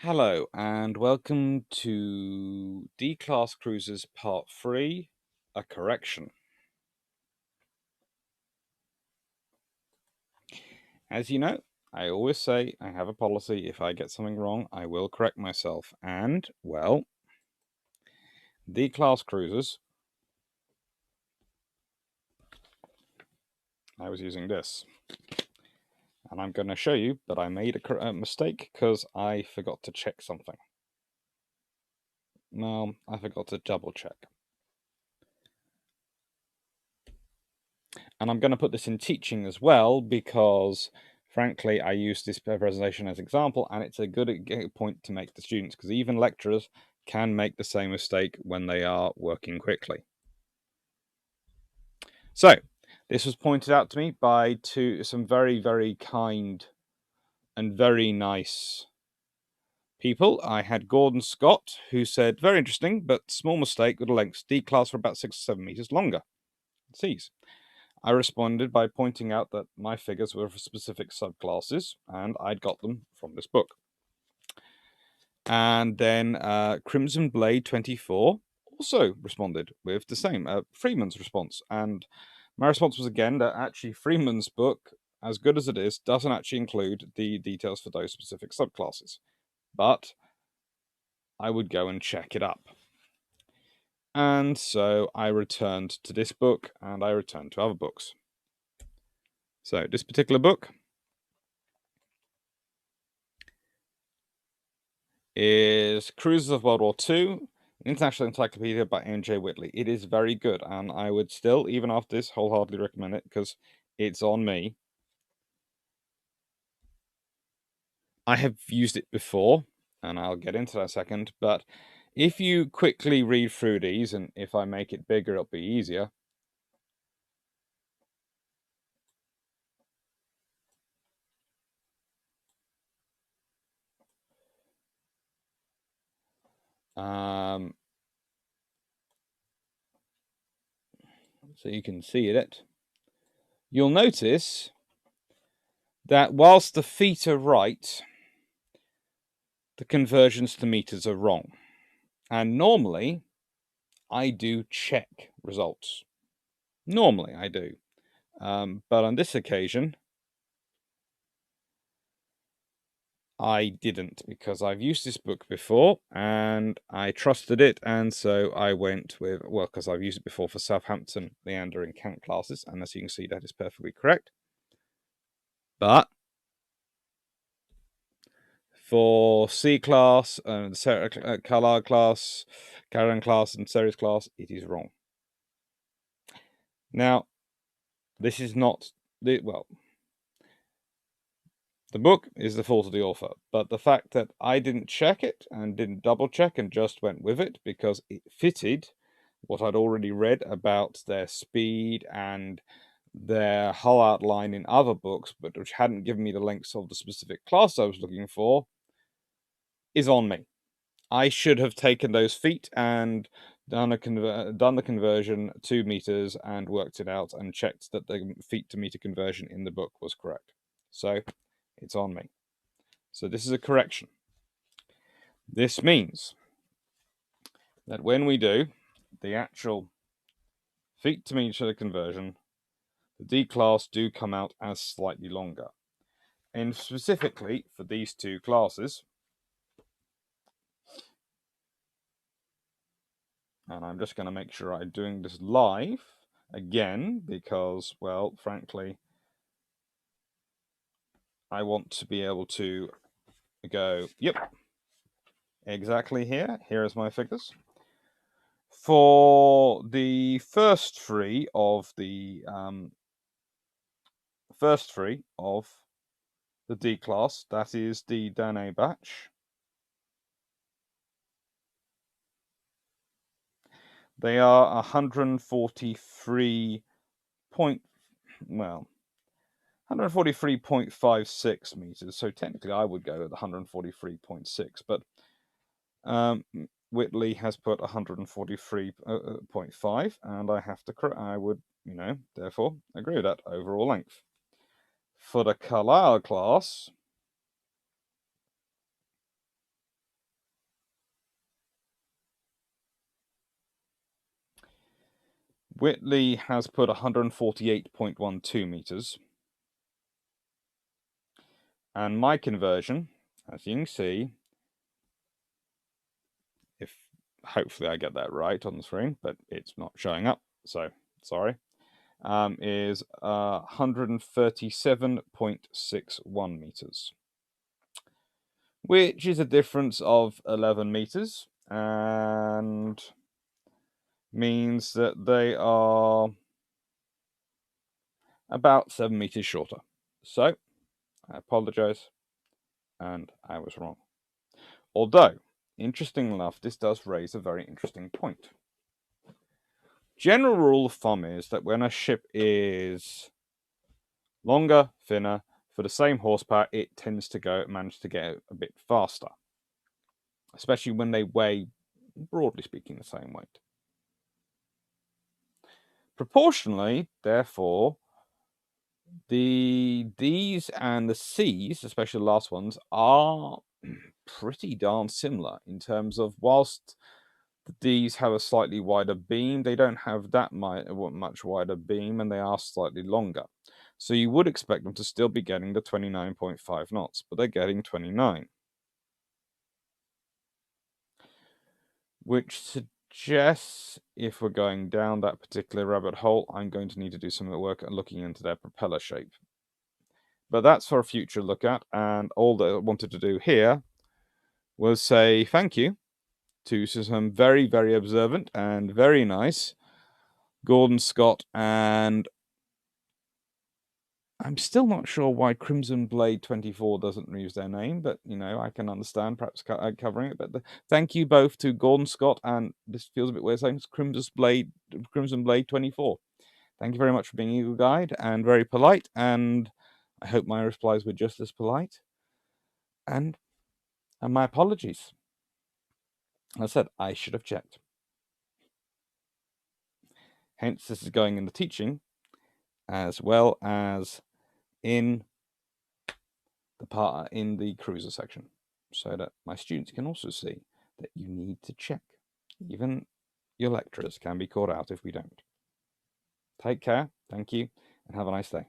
Hello and welcome to D-Class Cruises Part 3, a correction. As you know, I always say I have a policy, if I get something wrong, I will correct myself. And, well, D-Class Cruises, I was using this. And I'm going to show you that I made a mistake because I forgot to check something. Well, I forgot to double check. And I'm going to put this in teaching as well because, frankly, I use this presentation as an example, and it's a good point to make to students because even lecturers can make the same mistake when they are working quickly. So, this was pointed out to me by some very, very kind and very nice people. I had Gordon Scott, who said, very interesting, but small mistake with the lengths. D-class for about 6 or 7 meters longer. C's. I responded by pointing out that my figures were for specific subclasses, and I'd got them from this book. And then Crimson Blade 24 also responded with the same, Freeman's response. And my response was again that actually Freeman's book, as good as it is, doesn't actually include the details for those specific subclasses. But I would go and check it up. And so I returned to this book, and I returned to other books. So this particular book is Cruises of World War II, International Encyclopedia by M.J. Whitley. It is very good, and I would still, even after this, wholeheartedly recommend it because it's on me. I have used it before, and I'll get into that in a second, but if you quickly read through these, and if I make it bigger, it'll be easier. So you can see it. You'll notice that whilst the feet are right, the conversions to meters are wrong. And normally, I do check results. Normally, I do. But on this occasion, I didn't because I've used this book before and I trusted it. And so I went with, well, because I've used it before for Southampton, Leander, and Kent classes. And as you can see, that is perfectly correct. But for C class, the Carlisle class, Karen class, and Ceres class, it is wrong. Now, this is not the, well, the book is the fault of the author, but the fact that I didn't check it and didn't double check and just went with it because it fitted what I'd already read about their speed and their hull outline in other books, but which hadn't given me the lengths of the specific class I was looking for, is on me. I should have taken those feet and done the conversion 2 meters and worked it out and checked that the feet to meter conversion in the book was correct. So it's on me. So this is a correction. This means that when we do the actual feet to meter conversion, the D class do come out as slightly longer. And specifically for these two classes, and I'm just going to make sure I'm doing this live again because, well, frankly, I want to be able to go, yep, exactly here. Here is my figures. For the first three of the D class, that is the Danae batch. They are 143.56 meters. So technically I would go with 143.6, but Whitley has put 143.5, and I would, therefore agree with that overall length. For the Carlisle class, Whitley has put 148.12 meters. And my conversion, as you can see, if hopefully I get that right on the screen, but it's not showing up, so sorry, is 137.61 meters, which is a difference of 11 meters and means that they are about 7 meters shorter. So I apologize, and I was wrong. Although, interesting enough, this does raise a very interesting point. General rule of thumb is that when a ship is longer, thinner, for the same horsepower, it tends to manage to get a bit faster, especially when they weigh, broadly speaking, the same weight. Proportionally, therefore, the D's and the C's, especially the last ones, are pretty darn similar in terms of whilst the D's have a slightly wider beam, they don't have that much wider beam, and they are slightly longer. So you would expect them to still be getting the 29.5 knots, but they're getting 29. Which suggests, if we're going down that particular rabbit hole, I'm going to need to do some work at looking into their propeller shape. But that's for a future look at, and all that I wanted to do here was say thank you to some very, very observant and very nice Gordon Scott, and I'm still not sure why Crimson Blade 24 doesn't use their name, but, I can understand perhaps covering it. But thank you both to Gordon Scott, and this feels a bit weird saying it's Crimson Blade 24. Thank you very much for being Eagle Guide and very polite, and I hope my replies were just as polite. And my apologies. As I said, I should have checked. Hence, this is going in the teaching as well as in the part in the cruiser section, so that my students can also see that you need to check. Even your lecturers can be caught out if we don't. Take care, thank you, and have a nice day.